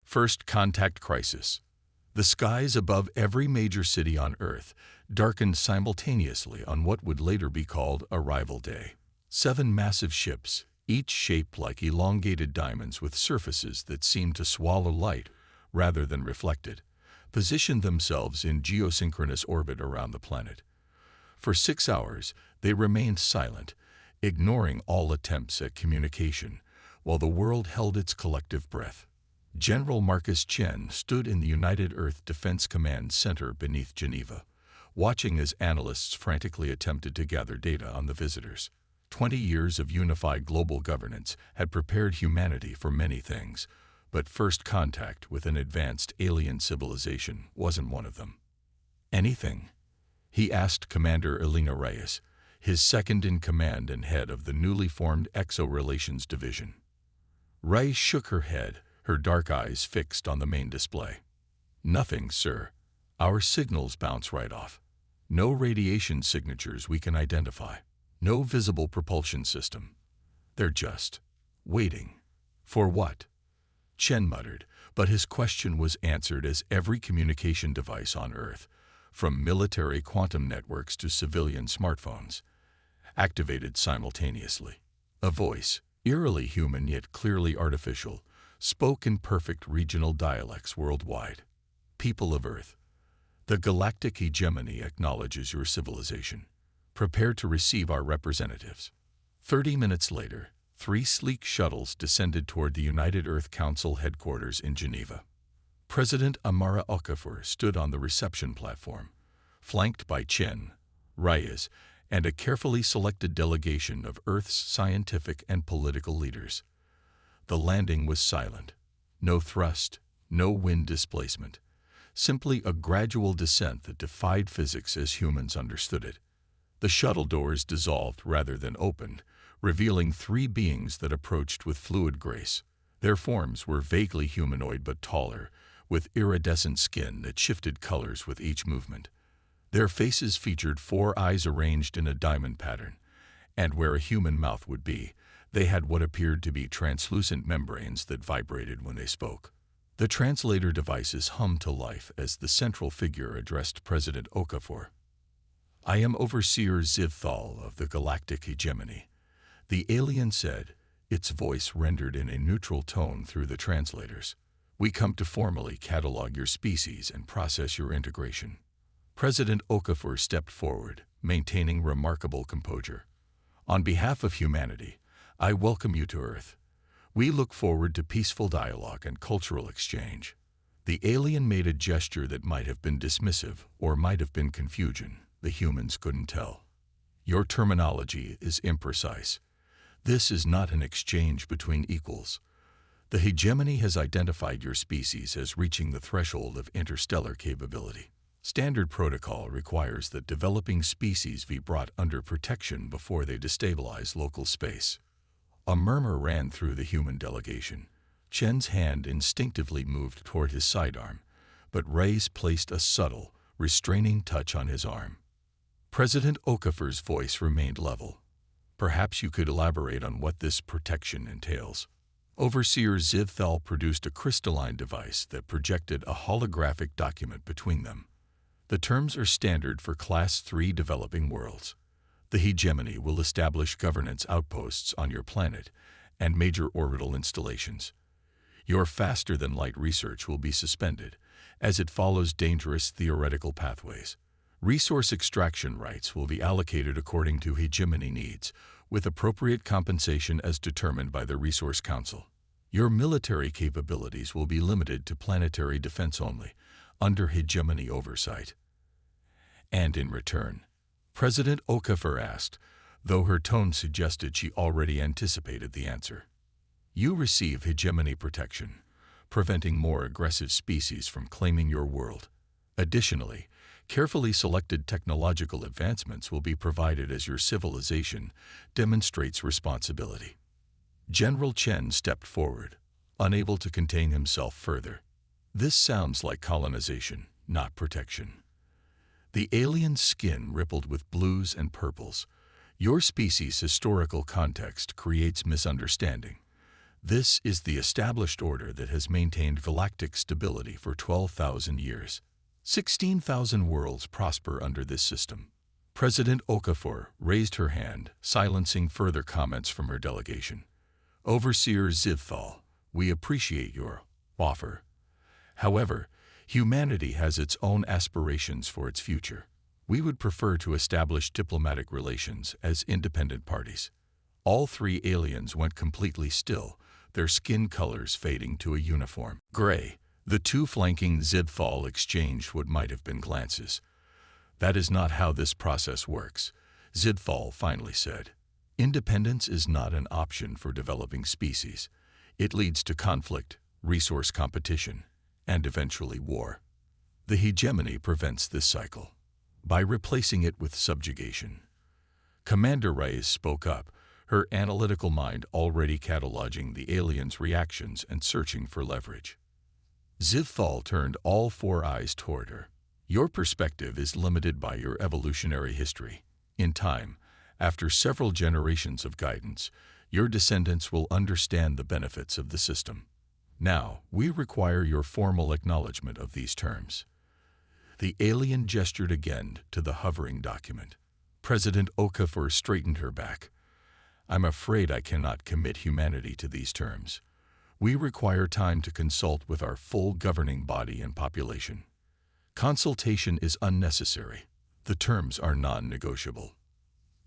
First contact crisis. The skies above every major city on Earth darkened simultaneously on what would later be called Arrival Day. 7 massive ships, each shaped like elongated diamonds with surfaces that seemed to swallow light rather than reflect it, positioned themselves in geosynchronous orbit around the planet. For 6 hours, they remained silent, ignoring all attempts at communication, while the world held its collective breath. General Marcus Chen stood in the United Earth Defense Command Center beneath Geneva, watching as analysts frantically attempted to gather data on the visitors. 20 years of unified global governance had prepared humanity for many things, but first contact with an advanced alien civilization wasn't one of them. Anything? He asked Commander Elena Reyes, his second-in-command and head of the newly formed Exo-Relations Division. Reyes shook her head, her dark eyes fixed on the main display. Nothing, sir. Our signals bounce right off. No radiation signatures we can identify. No visible propulsion system. They're just waiting. For what? Chen muttered, but his question was answered as every communication device on Earth, from military quantum networks to civilian smartphones, activated simultaneously. A voice, eerily human yet clearly artificial, spoke in perfect regional dialects worldwide. People of Earth, the galactic hegemony acknowledges your civilization. Prepare to receive our representatives. 30 minutes later, 3 sleek shuttles descended toward the United Earth Council headquarters in Geneva. President Amara Okafor stood on the reception platform, flanked by Chen, Reyes, and a carefully selected delegation of Earth's scientific and political leaders. The landing was silent. No thrust, no wind displacement. Simply a gradual descent that defied physics as humans understood it. The shuttle doors dissolved rather than opened, revealing 3 beings that approached with fluid grace. Their forms were vaguely humanoid but taller, with iridescent skin that shifted colors with each movement. Their faces featured 4 eyes arranged in a diamond pattern, and where a human mouth would be, they had what appeared to be translucent membranes that vibrated when they spoke. The translator devices hummed to life as the central figure addressed President Okafor. I am Overseer Ziv Thal of the Galactic Hegemony, the alien said, its voice rendered in a neutral tone through the translators. We come to formally catalog your species and process your integration. President Okafor stepped forward, maintaining remarkable composure. On behalf of humanity, I welcome you to Earth. We look forward to peaceful dialogue and cultural exchange. The alien made a gesture that might have been dismissive or might have been confusion. The humans couldn't tell. Your terminology is imprecise. This is not an exchange between equals. The hegemony has identified your species as reaching the threshold of interstellar capability. Standard protocol requires that developing species be brought under protection before they destabilize local space. A murmur ran through the human delegation. Chen's hand instinctively moved toward his sidearm, but Reyes placed a subtle, restraining touch on his arm. President Okafor's voice remained level. Perhaps you could elaborate on what this protection entails. Overseer Ziv Thal produced a crystalline device that projected a holographic document between them. The terms are standard for Class 3 developing worlds. The hegemony will establish governance outposts on your planet and major orbital installations. Your faster-than-light research will be suspended, as it follows dangerous theoretical pathways. Resource extraction rights will be allocated according to hegemony needs, with appropriate compensation as determined by the Resource Council. Your military capabilities will be limited to planetary defense only, under hegemony oversight. And in return, President Okafor asked, though her tone suggested she already anticipated the answer. You receive hegemony protection, preventing more aggressive species from claiming your world. Additionally, carefully selected technological advancements will be provided as your civilization demonstrates responsibility. General Chen stepped forward, unable to contain himself further. This sounds like colonization, not protection. The alien's skin rippled with blues and purples. Your species' historical context creates misunderstanding. This is the established order that has maintained galactic stability for 12,000 years. 16,000 worlds prosper under this system. President Okafor raised her hand, silencing further comments from her delegation. Overseer Zivthal, we appreciate your offer. However, humanity has its own aspirations for its future. We would prefer to establish diplomatic relations as independent parties. All three aliens went completely still, their skin colors fading to a uniform gray. The two flanking Zivthal exchanged what might have been glances. That is not how this process works, Zivthal finally said. Independence is not an option for developing species. It leads to conflict, resource competition, and eventually war. The hegemony prevents this cycle by replacing it with subjugation. Commander Reyes spoke up, her analytical mind already cataloging the aliens' reactions and searching for leverage. Zivthal turned all four eyes toward her. Your perspective is limited by your evolutionary history. In time, after several generations of guidance, your descendants will understand the benefits of the system. Now, we require your formal acknowledgement of these terms. The alien gestured again to the hovering document. President Okafor straightened her back. I'm afraid I cannot commit humanity to these terms. We require time to consult with our full governing body and population. Consultation is unnecessary. The terms are non-negotiable.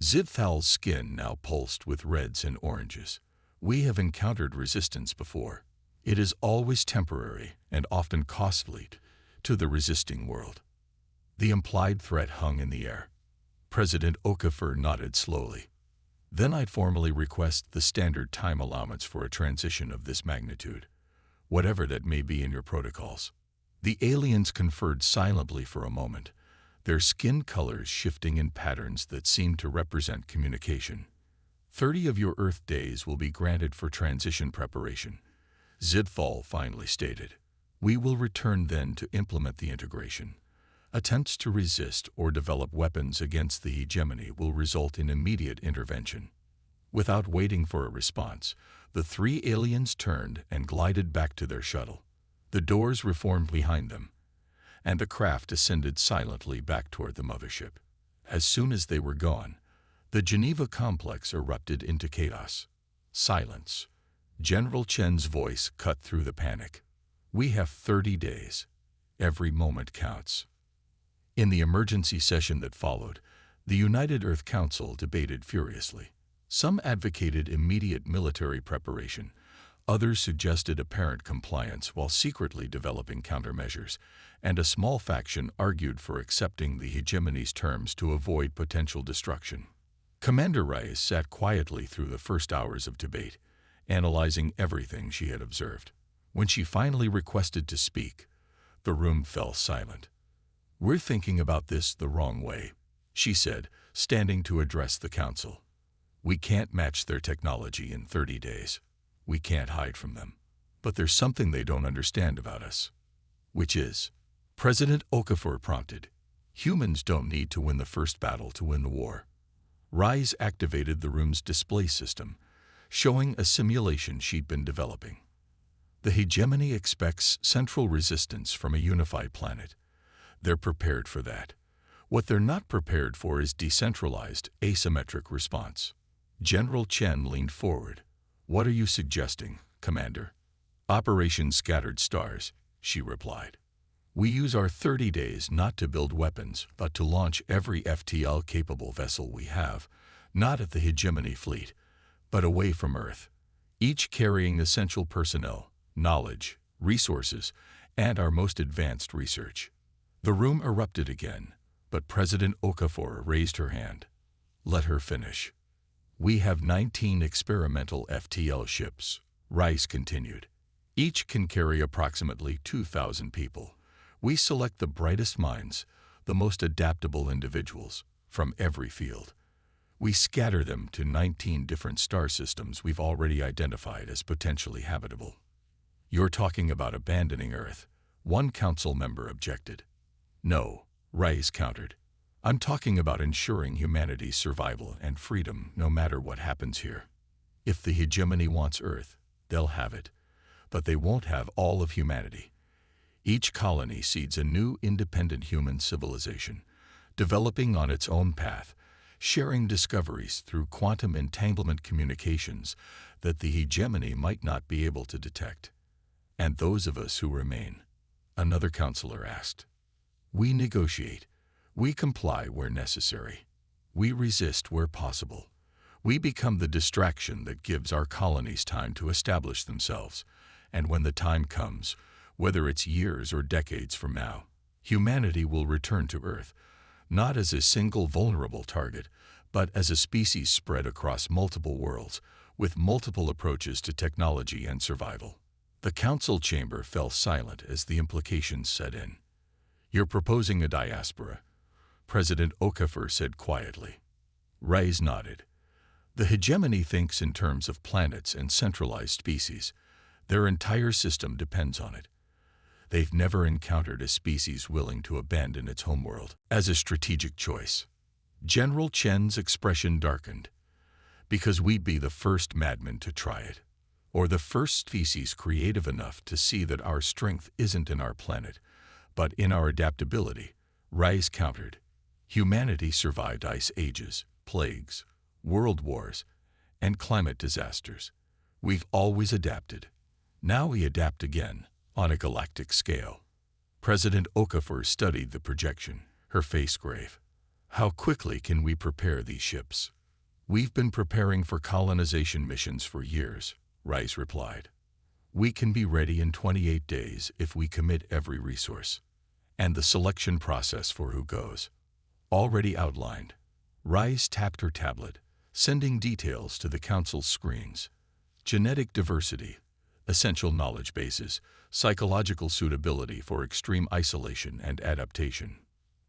Zivthal's skin now pulsed with reds and oranges. We have encountered resistance before. It is always temporary and often costly to the resisting world. The implied threat hung in the air. President Okafor nodded slowly. Then I'd formally request the standard time allowance for a transition of this magnitude, whatever that may be in your protocols. The aliens conferred silently for a moment, their skin colors shifting in patterns that seemed to represent communication. 30 of your Earth days will be granted for transition preparation, Zivthal finally stated. We will return then to implement the integration. Attempts to resist or develop weapons against the hegemony will result in immediate intervention. Without waiting for a response, the three aliens turned and glided back to their shuttle. The doors reformed behind them, and the craft ascended silently back toward the mothership. As soon as they were gone, the Geneva complex erupted into chaos. Silence. General Chen's voice cut through the panic. We have 30 days. Every moment counts. In the emergency session that followed, the United Earth Council debated furiously. Some advocated immediate military preparation. Others suggested apparent compliance while secretly developing countermeasures, and a small faction argued for accepting the hegemony's terms to avoid potential destruction. Commander Reyes sat quietly through the first hours of debate, analyzing everything she had observed. When she finally requested to speak, the room fell silent. We're thinking about this the wrong way, she said, standing to address the council. We can't match their technology in 30 days. We can't hide from them. But there's something they don't understand about us. Which is, President Okafor prompted, humans don't need to win the first battle to win the war. Rise activated the room's display system, showing a simulation she'd been developing. The hegemony expects central resistance from a unified planet. They're prepared for that. What they're not prepared for is decentralized, asymmetric response. General Chen leaned forward. What are you suggesting, Commander? Operation Scattered Stars, she replied. We use our 30 days not to build weapons, but to launch every FTL-capable vessel we have, not at the hegemony fleet, but away from Earth, each carrying essential personnel, knowledge, resources, and our most advanced research. The room erupted again, but President Okafor raised her hand. Let her finish. We have 19 experimental FTL ships, Rice continued. Each can carry approximately 2,000 people. We select the brightest minds, the most adaptable individuals, from every field. We scatter them to 19 different star systems we've already identified as potentially habitable. You're talking about abandoning Earth, one council member objected. No, Rice countered. I'm talking about ensuring humanity's survival and freedom no matter what happens here. If the hegemony wants Earth, they'll have it, but they won't have all of humanity. Each colony seeds a new independent human civilization, developing on its own path, sharing discoveries through quantum entanglement communications that the hegemony might not be able to detect. And those of us who remain, another counselor asked. We negotiate. We comply where necessary. We resist where possible. We become the distraction that gives our colonies time to establish themselves. And when the time comes, whether it's years or decades from now, humanity will return to Earth, not as a single vulnerable target, but as a species spread across multiple worlds, with multiple approaches to technology and survival. The council chamber fell silent as the implications set in. You're proposing a diaspora, President Okafor said quietly. Reyes nodded. The hegemony thinks in terms of planets and centralized species. Their entire system depends on it. They've never encountered a species willing to abandon its homeworld as a strategic choice. General Chen's expression darkened. Because we'd be the first madmen to try it, or the first species creative enough to see that our strength isn't in our planet, but in our adaptability, Reyes countered. Humanity survived ice ages, plagues, world wars, and climate disasters. We've always adapted. Now we adapt again, on a galactic scale. President Okafor studied the projection, her face grave. How quickly can we prepare these ships? We've been preparing for colonization missions for years, Reyes replied. We can be ready in 28 days if we commit every resource. And the selection process for who goes. Already outlined. Reyes tapped her tablet, sending details to the council's screens. Genetic diversity, essential knowledge bases, psychological suitability for extreme isolation and adaptation.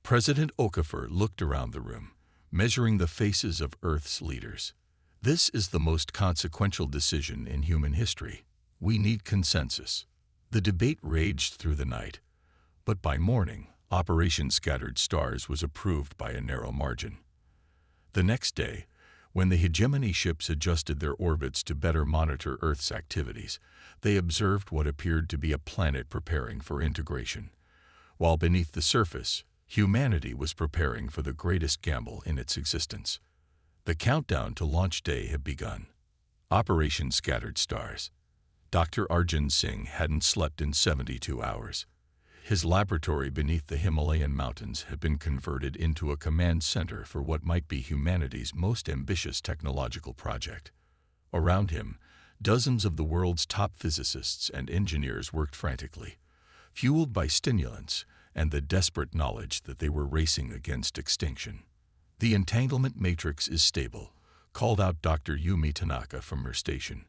President Okafor looked around the room, measuring the faces of Earth's leaders. This is the most consequential decision in human history. We need consensus. The debate raged through the night, but by morning, Operation Scattered Stars was approved by a narrow margin. The next day, when the hegemony ships adjusted their orbits to better monitor Earth's activities, they observed what appeared to be a planet preparing for integration, while beneath the surface, humanity was preparing for the greatest gamble in its existence. The countdown to launch day had begun. Operation Scattered Stars. Dr. Arjun Singh hadn't slept in 72 hours. His laboratory beneath the Himalayan mountains had been converted into a command center for what might be humanity's most ambitious technological project. Around him, dozens of the world's top physicists and engineers worked frantically, fueled by stimulants and the desperate knowledge that they were racing against extinction. The entanglement matrix is stable, called out Dr. Yumi Tanaka from her station.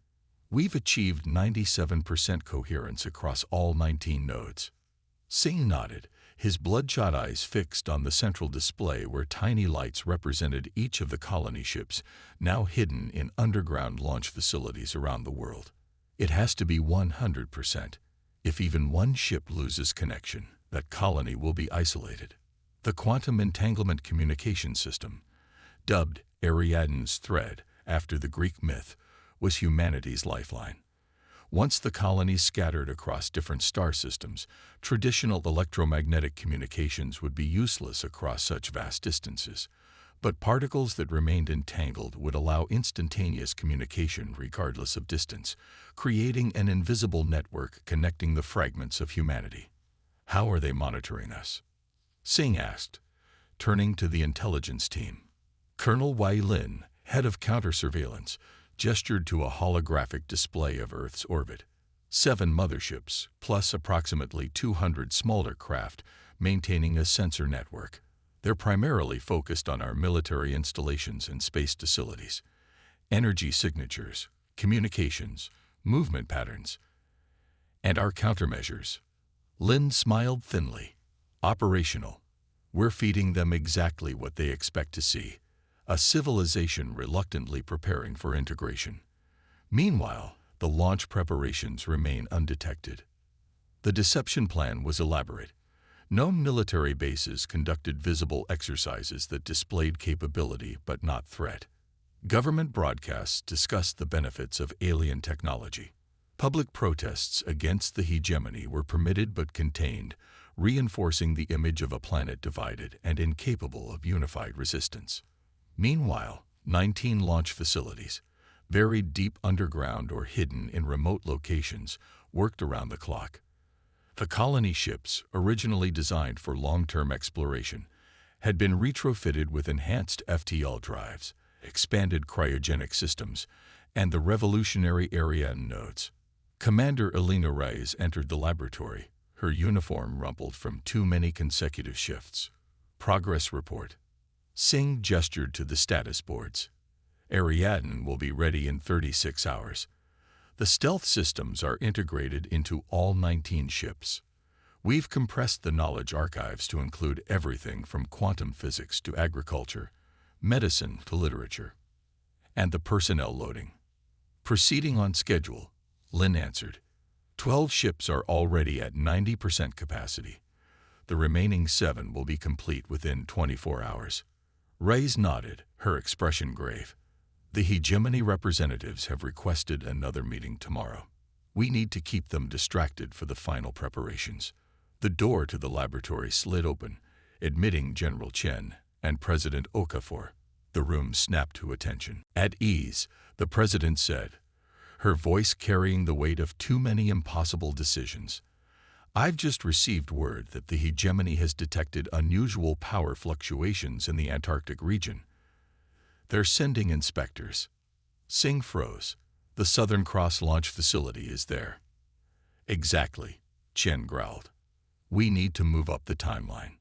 We've achieved 97% coherence across all 19 nodes. Singh nodded, his bloodshot eyes fixed on the central display where tiny lights represented each of the colony ships, now hidden in underground launch facilities around the world. It has to be 100%. If even one ship loses connection, that colony will be isolated. The quantum entanglement communication system, dubbed Ariadne's thread after the Greek myth, was humanity's lifeline. Once the colonies scattered across different star systems, traditional electromagnetic communications would be useless across such vast distances. But particles that remained entangled would allow instantaneous communication regardless of distance, creating an invisible network connecting the fragments of humanity. How are they monitoring us? Singh asked, turning to the intelligence team. Colonel Wai Lin, head of counter-surveillance, gestured to a holographic display of Earth's orbit. 7 motherships, plus approximately 200 smaller craft, maintaining a sensor network. They're primarily focused on our military installations and space facilities, energy signatures, communications, movement patterns, and our countermeasures. Lin smiled thinly. Operational. We're feeding them exactly what they expect to see. A civilization reluctantly preparing for integration. Meanwhile, the launch preparations remain undetected. The deception plan was elaborate. Known military bases conducted visible exercises that displayed capability but not threat. Government broadcasts discussed the benefits of alien technology. Public protests against the hegemony were permitted but contained, reinforcing the image of a planet divided and incapable of unified resistance. Meanwhile, 19 launch facilities, buried deep underground or hidden in remote locations, worked around the clock. The colony ships, originally designed for long-term exploration, had been retrofitted with enhanced FTL drives, expanded cryogenic systems, and the revolutionary Ariane nodes. Commander Elena Reyes entered the laboratory, her uniform rumpled from too many consecutive shifts. Progress report. Singh gestured to the status boards. Ariadne will be ready in 36 hours. The stealth systems are integrated into all 19 ships. We've compressed the knowledge archives to include everything from quantum physics to agriculture, medicine to literature. And the personnel loading. Proceeding on schedule, Lynn answered. 12 ships are already at 90% capacity. The remaining 7 will be complete within 24 hours. Reyes nodded, her expression grave. The hegemony representatives have requested another meeting tomorrow. We need to keep them distracted for the final preparations. The door to the laboratory slid open, admitting General Chen and President Okafor. The room snapped to attention. At ease, the president said, her voice carrying the weight of too many impossible decisions. I've just received word that the hegemony has detected unusual power fluctuations in the Antarctic region. They're sending inspectors. Singh froze. The Southern Cross launch facility is there. Exactly, Chen growled. We need to move up the timeline.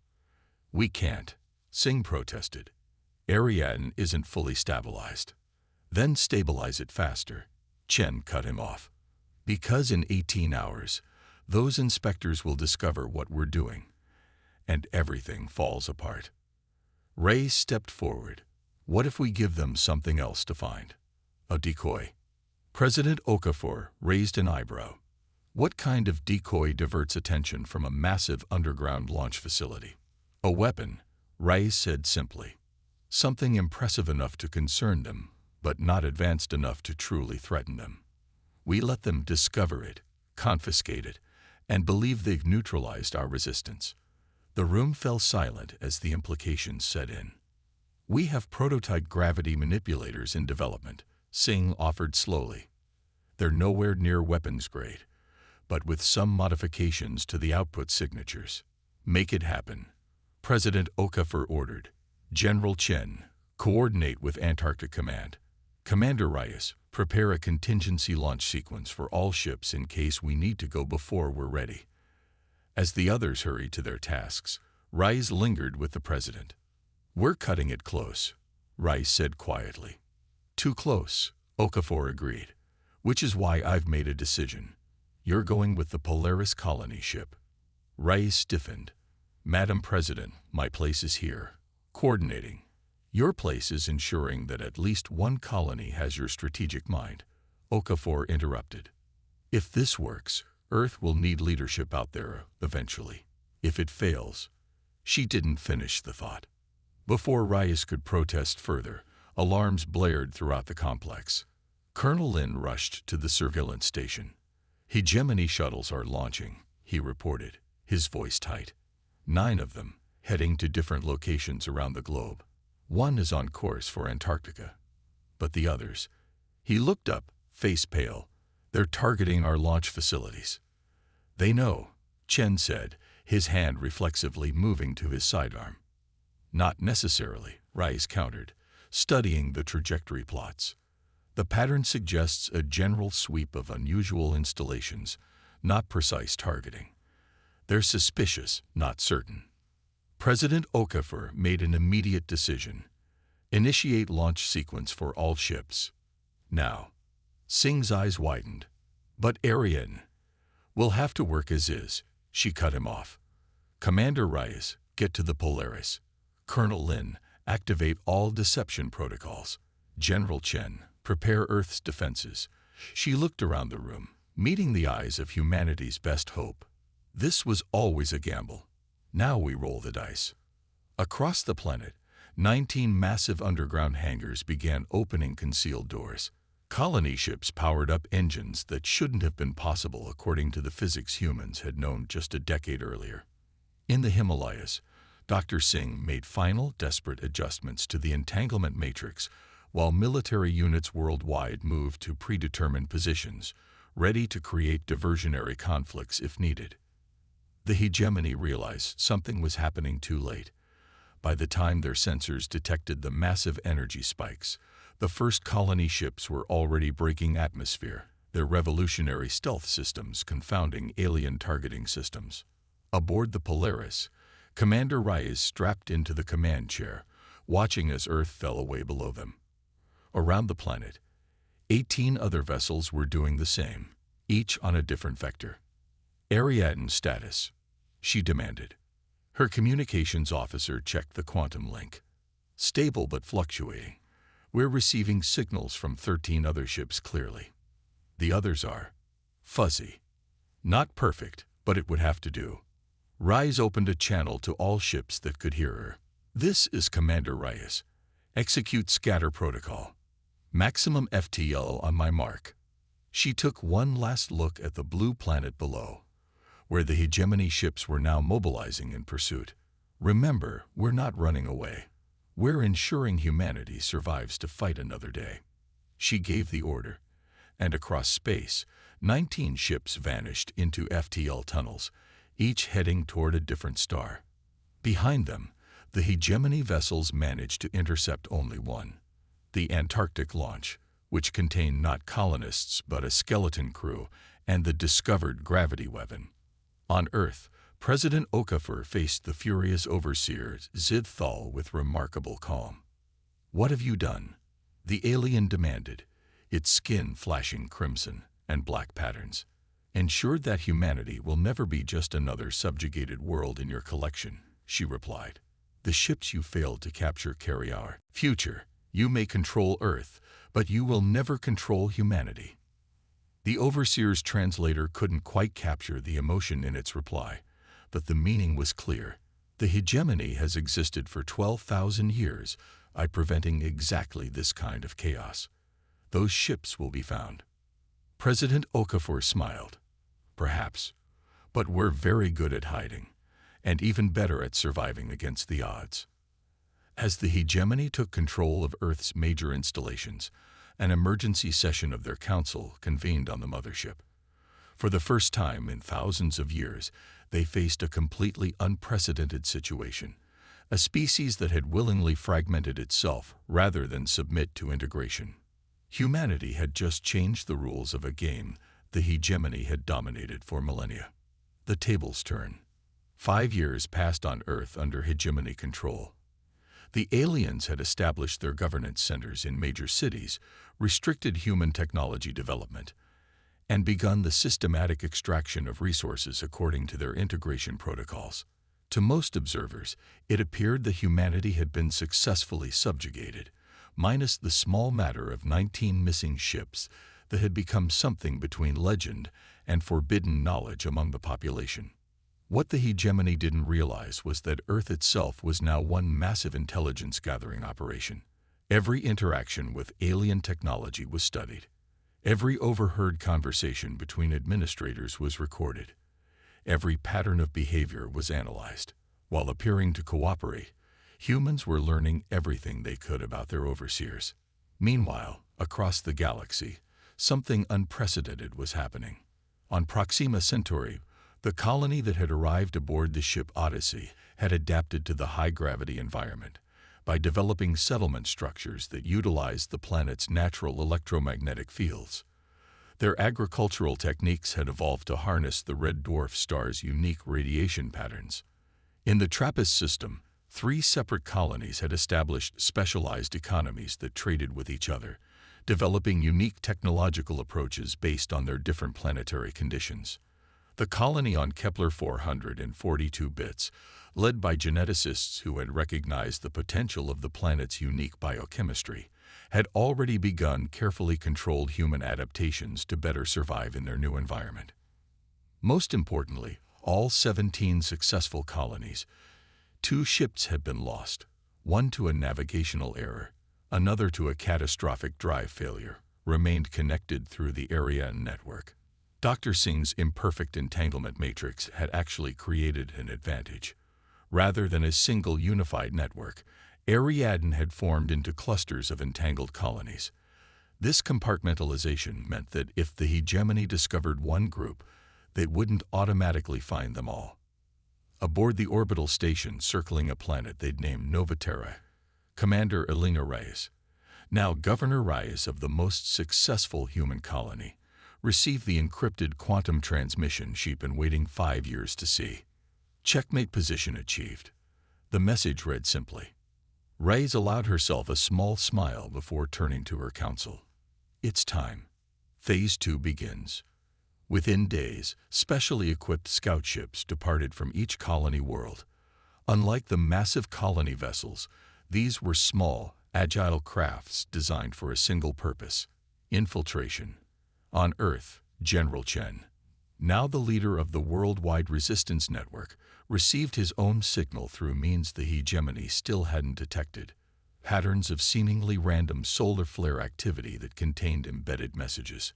We can't, Singh protested. Ariadne isn't fully stabilized. Then stabilize it faster, Chen cut him off. Because in 18 hours, those inspectors will discover what we're doing, and everything falls apart. Ray stepped forward. What if we give them something else to find? A decoy. President Okafor raised an eyebrow. What kind of decoy diverts attention from a massive underground launch facility? A weapon, Ray said simply. Something impressive enough to concern them, but not advanced enough to truly threaten them. We let them discover it, confiscate it, and believe they've neutralized our resistance. The room fell silent as the implications set in. We have prototype gravity manipulators in development, Singh offered slowly. They're nowhere near weapons grade, but with some modifications to the output signatures. Make it happen. President Okafor ordered. General Chen, coordinate with Antarctic Command. Commander Reyes, prepare a contingency launch sequence for all ships in case we need to go before we're ready. As the others hurried to their tasks, Reyes lingered with the president. We're cutting it close, Reyes said quietly. Too close, Okafor agreed, which is why I've made a decision. You're going with the Polaris colony ship. Reyes stiffened. Madam President, my place is here, coordinating. Your place is ensuring that at least one colony has your strategic mind, Okafor interrupted. If this works, Earth will need leadership out there eventually. If it fails, she didn't finish the thought. Before Reyes could protest further, alarms blared throughout the complex. Colonel Lin rushed to the surveillance station. Hegemony shuttles are launching, he reported, his voice tight. 9 of them, heading to different locations around the globe. 1 is on course for Antarctica. But the others, he looked up, face pale. They're targeting our launch facilities. They know, Chen said, his hand reflexively moving to his sidearm. Not necessarily, Reyes countered, studying the trajectory plots. The pattern suggests a general sweep of unusual installations, not precise targeting. They're suspicious, not certain. President Okafor made an immediate decision. Initiate launch sequence for all ships. Now. Singh's eyes widened. But Ariadne. We'll have to work as is, she cut him off. Commander Reyes, get to the Polaris. Colonel Lin, activate all deception protocols. General Chen, prepare Earth's defenses. She looked around the room, meeting the eyes of humanity's best hope. This was always a gamble. Now we roll the dice. Across the planet, 19 massive underground hangars began opening concealed doors. Colony ships powered up engines that shouldn't have been possible according to the physics humans had known just a decade earlier. In the Himalayas, Dr. Singh made final, desperate adjustments to the entanglement matrix, while military units worldwide moved to predetermined positions, ready to create diversionary conflicts if needed. The hegemony realized something was happening too late. By the time their sensors detected the massive energy spikes, the first colony ships were already breaking atmosphere, their revolutionary stealth systems confounding alien targeting systems. Aboard the Polaris, Commander Reyes strapped into the command chair, watching as Earth fell away below them. Around the planet, 18 other vessels were doing the same, each on a different vector. Ariadne status, she demanded. Her communications officer checked the quantum link. Stable but fluctuating. We're receiving signals from 13 other ships clearly. The others are fuzzy. Not perfect, but it would have to do. Reyes opened a channel to all ships that could hear her. This is Commander Reyes. Execute scatter protocol. Maximum FTL on my mark. She took one last look at the blue planet below, where the hegemony ships were now mobilizing in pursuit. Remember, we're not running away. We're ensuring humanity survives to fight another day. She gave the order, and across space, 19 ships vanished into FTL tunnels, each heading toward a different star. Behind them, the hegemony vessels managed to intercept only one, the Antarctic launch, which contained not colonists but a skeleton crew and the discovered gravity weapon. On Earth, President Okafor faced the furious overseer Zidthal with remarkable calm. "What have you done?" the alien demanded, its skin flashing crimson and black patterns. "Ensured that humanity will never be just another subjugated world in your collection," she replied. "The ships you failed to capture carry our future. You may control Earth, but you will never control humanity." The overseer's translator couldn't quite capture the emotion in its reply, but the meaning was clear. The hegemony has existed for 12,000 years, preventing exactly this kind of chaos. Those ships will be found. President Okafor smiled. "Perhaps, but we're very good at hiding, and even better at surviving against the odds." As the hegemony took control of Earth's major installations, an emergency session of their council convened on the mothership. For the first time in thousands of years, they faced a completely unprecedented situation, a species that had willingly fragmented itself rather than submit to integration. Humanity had just changed the rules of a game the hegemony had dominated for millennia. The tables turn. 5 years passed on Earth under hegemony control. The aliens had established their governance centers in major cities, restricted human technology development, and begun the systematic extraction of resources according to their integration protocols. To most observers, it appeared that humanity had been successfully subjugated, minus the small matter of 19 missing ships that had become something between legend and forbidden knowledge among the population. What the hegemony didn't realize was that Earth itself was now one massive intelligence-gathering operation. Every interaction with alien technology was studied. Every overheard conversation between administrators was recorded. Every pattern of behavior was analyzed. While appearing to cooperate, humans were learning everything they could about their overseers. Meanwhile, across the galaxy, something unprecedented was happening. On Proxima Centauri, the colony that had arrived aboard the ship Odyssey had adapted to the high-gravity environment by developing settlement structures that utilized the planet's natural electromagnetic fields. Their agricultural techniques had evolved to harness the red dwarf star's unique radiation patterns. In the TRAPPIST system, 3 separate colonies had established specialized economies that traded with each other, developing unique technological approaches based on their different planetary conditions. The colony on Kepler 442 bits, led by geneticists who had recognized the potential of the planet's unique biochemistry, had already begun carefully controlled human adaptations to better survive in their new environment. Most importantly, all 17 successful colonies, 2 ships had been lost, one to a navigational error, another to a catastrophic drive failure, remained connected through the Ariadne network. Dr. Singh's imperfect entanglement matrix had actually created an advantage. Rather than a single unified network, Ariadne had formed into clusters of entangled colonies. This compartmentalization meant that if the hegemony discovered one group, they wouldn't automatically find them all. Aboard the orbital station circling a planet they'd named Novaterra, Commander Elena Reyes, now Governor Reyes of the most successful human colony, received the encrypted quantum transmission she'd been waiting 5 years to see. Checkmate position achieved. The message read simply. Reyes allowed herself a small smile before turning to her council. It's time. Phase 2 begins. Within days, specially equipped scout ships departed from each colony world. Unlike the massive colony vessels, these were small, agile crafts designed for a single purpose: infiltration. On Earth, General Chen, now the leader of the worldwide resistance network, received his own signal through means the hegemony still hadn't detected: patterns of seemingly random solar flare activity that contained embedded messages.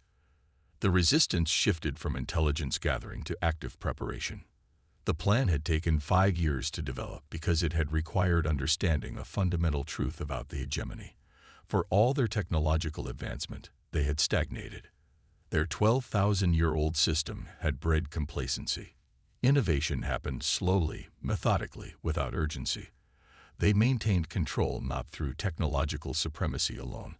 The resistance shifted from intelligence gathering to active preparation. The plan had taken 5 years to develop because it had required understanding a fundamental truth about the hegemony. For all their technological advancement, they had stagnated. Their 12,000-year-old system had bred complacency. Innovation happened slowly, methodically, without urgency. They maintained control not through technological supremacy alone,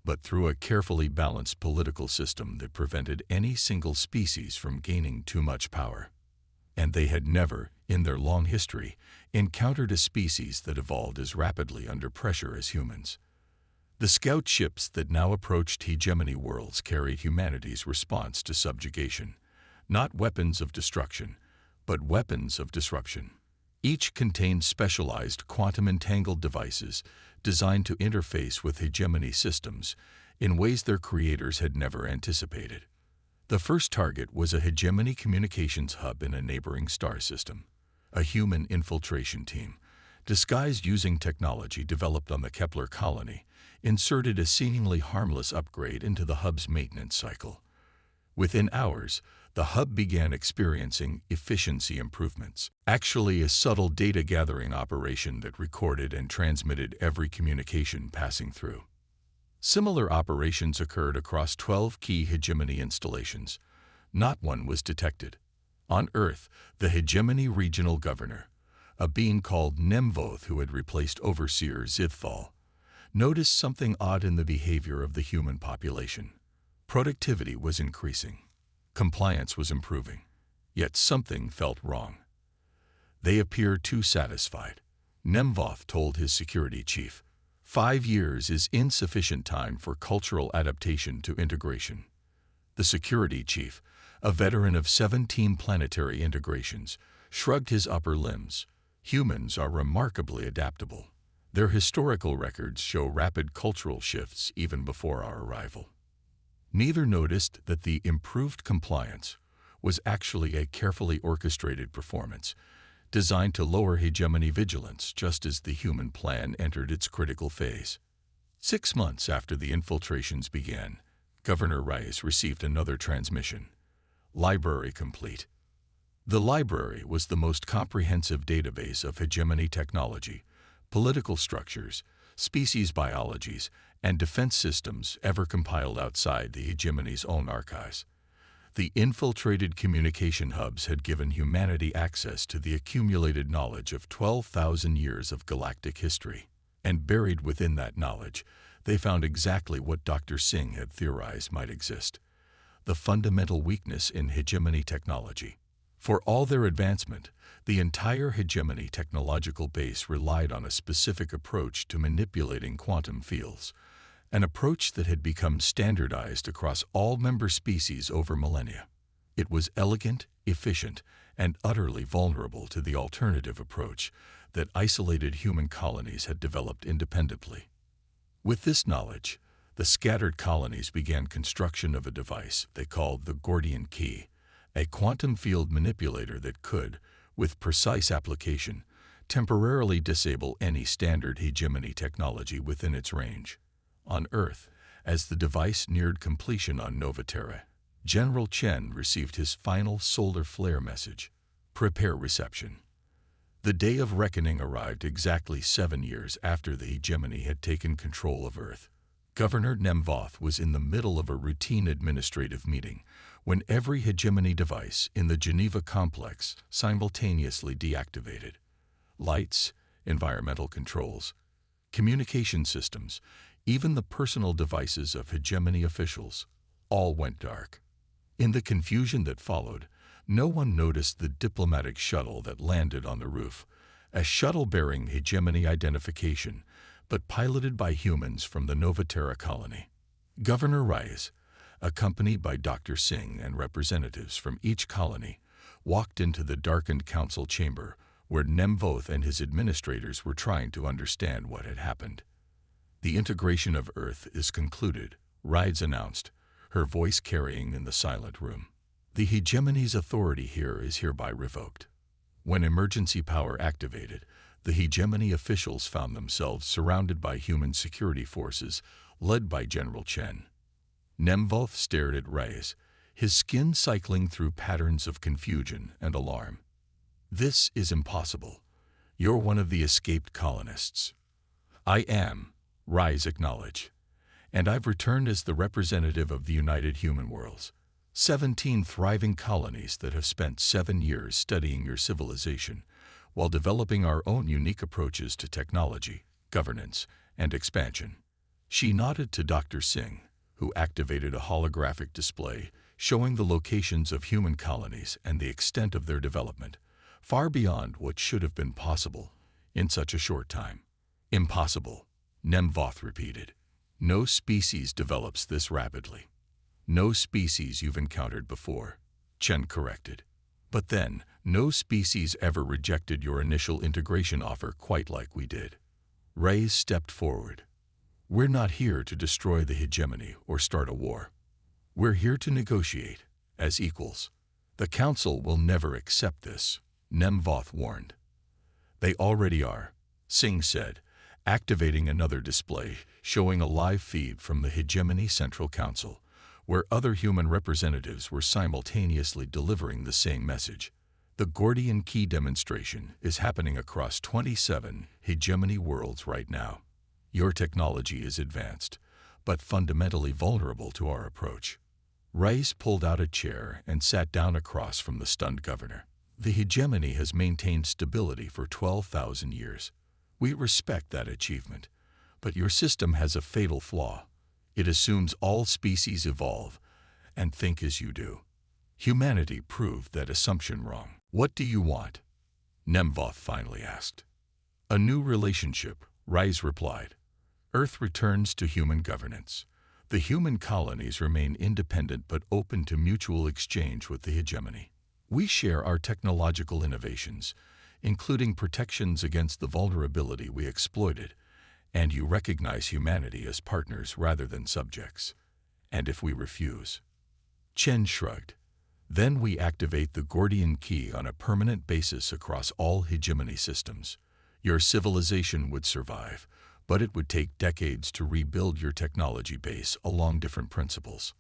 but through a carefully balanced political system that prevented any single species from gaining too much power. And they had never, in their long history, encountered a species that evolved as rapidly under pressure as humans. The scout ships that now approached hegemony worlds carried humanity's response to subjugation, not weapons of destruction, but weapons of disruption. Each contained specialized quantum-entangled devices designed to interface with hegemony systems in ways their creators had never anticipated. The first target was a hegemony communications hub in a neighboring star system. A human infiltration team, disguised using technology developed on the Kepler colony, inserted a seemingly harmless upgrade into the hub's maintenance cycle. Within hours, the hub began experiencing efficiency improvements, actually a subtle data-gathering operation that recorded and transmitted every communication passing through. Similar operations occurred across 12 key hegemony installations. Not one was detected. On Earth, the hegemony regional governor, a being called Nemvoth who had replaced Overseer Zithval, noticed something odd in the behavior of the human population. Productivity was increasing. Compliance was improving. Yet something felt wrong. They appeared too satisfied. Nemvoth told his security chief, 5 years is insufficient time for cultural adaptation to integration. The security chief, a veteran of 17 planetary integrations, shrugged his upper limbs. Humans are remarkably adaptable. Their historical records show rapid cultural shifts even before our arrival. Neither noticed that the improved compliance was actually a carefully orchestrated performance, designed to lower hegemony vigilance just as the human plan entered its critical phase. 6 months after the infiltrations began, Governor Reyes received another transmission. Library complete. The library was the most comprehensive database of hegemony technology, political structures, species biologies, and defense systems ever compiled outside the hegemony's own archives. The infiltrated communication hubs had given humanity access to the accumulated knowledge of 12,000 years of galactic history. And buried within that knowledge, they found exactly what Dr. Singh had theorized might exist: the fundamental weakness in hegemony technology. For all their advancement, the entire hegemony technological base relied on a specific approach to manipulating quantum fields, an approach that had become standardized across all member species over millennia. It was elegant, efficient, and utterly vulnerable to the alternative approach that isolated human colonies had developed independently. With this knowledge, the scattered colonies began construction of a device they called the Gordian Key, a quantum field manipulator that could, with precise application, temporarily disable any standard hegemony technology within its range. On Earth, As the device neared completion on Novaterra, General Chen received his final solar flare message: prepare reception. The day of reckoning arrived exactly 7 years after the hegemony had taken control of Earth. Governor Nemvoth was in the middle of a routine administrative meeting when every hegemony device in the Geneva complex simultaneously deactivated. Lights, environmental controls, communication systems, even the personal devices of hegemony officials, all went dark. In the confusion that followed, no one noticed the diplomatic shuttle that landed on the roof, a shuttle bearing hegemony identification, but piloted by humans from the Novaterra colony. Governor Reyes, accompanied by Dr. Singh and representatives from each colony, walked into the darkened council chamber where Nemvoth and his administrators were trying to understand what had happened. The integration of Earth is concluded, Reyes announced, her voice carrying in the silent room. The hegemony's authority here is hereby revoked. When emergency power activated, the hegemony officials found themselves surrounded by human security forces led by General Chen. Nemvoth stared at Reyes, his skin cycling through patterns of confusion and alarm. This is impossible. You're one of the escaped colonists. I am, Reyes acknowledged, and I've returned as the representative of the United Human Worlds, 17 thriving colonies that have spent 7 years studying your civilization while developing our own unique approaches to technology, governance, and expansion. She nodded to Dr. Singh, who activated a holographic display showing the locations of human colonies and the extent of their development, far beyond what should have been possible in such a short time. Impossible, Nemvoth repeated. No species develops this rapidly. No species you've encountered before, Chen corrected. But then, no species ever rejected your initial integration offer quite like we did. Reyes stepped forward. We're not here to destroy the hegemony or start a war. We're here to negotiate, as equals. The Council will never accept this, Nemvoth warned. They already are, Singh said, activating another display showing a live feed from the Hegemony Central Council, where other human representatives were simultaneously delivering the same message. The Gordian Key demonstration is happening across 27 hegemony worlds right now. Your technology is advanced, but fundamentally vulnerable to our approach. Reyes pulled out a chair and sat down across from the stunned governor. The hegemony has maintained stability for 12,000 years. We respect that achievement, but your system has a fatal flaw. It assumes all species evolve and think as you do. Humanity proved that assumption wrong. What do you want? Nemvoth finally asked. A new relationship, Reyes replied. Earth returns to human governance. The human colonies remain independent but open to mutual exchange with the hegemony. We share our technological innovations, including protections against the vulnerability we exploited, and you recognize humanity as partners rather than subjects. And if we refuse? Chen shrugged. Then we activate the Gordian Key on a permanent basis across all hegemony systems. Your civilization would survive, but it would take decades to rebuild your technology base along different principles.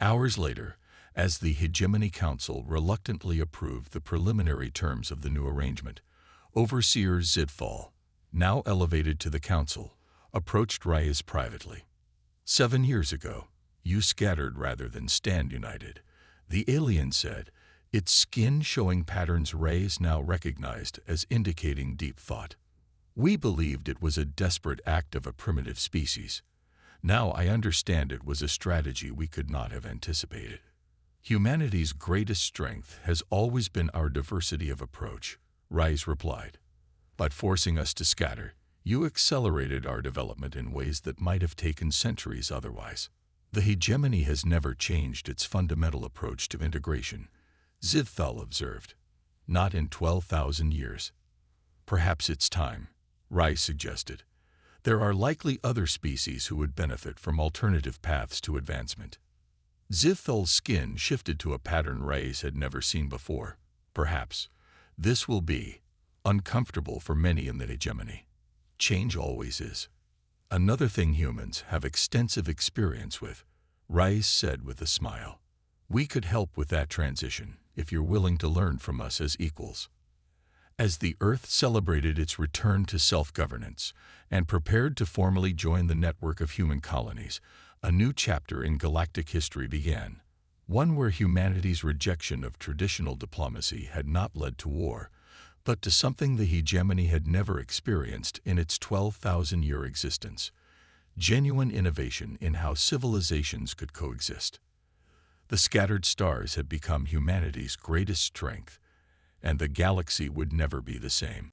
Hours later, as the Hegemony Council reluctantly approved the preliminary terms of the new arrangement, Overseer Zidfall, now elevated to the Council, approached Reyes privately. 7 years ago, you scattered rather than stand united, the alien said, its skin showing patterns Reyes now recognized as indicating deep thought. We believed it was a desperate act of a primitive species. Now I understand it was a strategy we could not have anticipated. Humanity's greatest strength has always been our diversity of approach, Reyes replied. By forcing us to scatter, you accelerated our development in ways that might have taken centuries otherwise. The hegemony has never changed its fundamental approach to integration, Zidfall observed. Not in 12,000 years. Perhaps it's time, Reyes suggested. There are likely other species who would benefit from alternative paths to advancement. Zidfall's skin shifted to a pattern Reyes had never seen before. Perhaps this will be uncomfortable for many in the hegemony. Change always is. Another thing humans have extensive experience with, Rice said with a smile. We could help with that transition if you're willing to learn from us as equals. As the Earth celebrated its return to self-governance and prepared to formally join the network of human colonies, a new chapter in galactic history began, one where humanity's rejection of traditional diplomacy had not led to war, but to something the hegemony had never experienced in its 12,000-year existence: genuine innovation in how civilizations could coexist. The scattered stars had become humanity's greatest strength, and the galaxy would never be the same.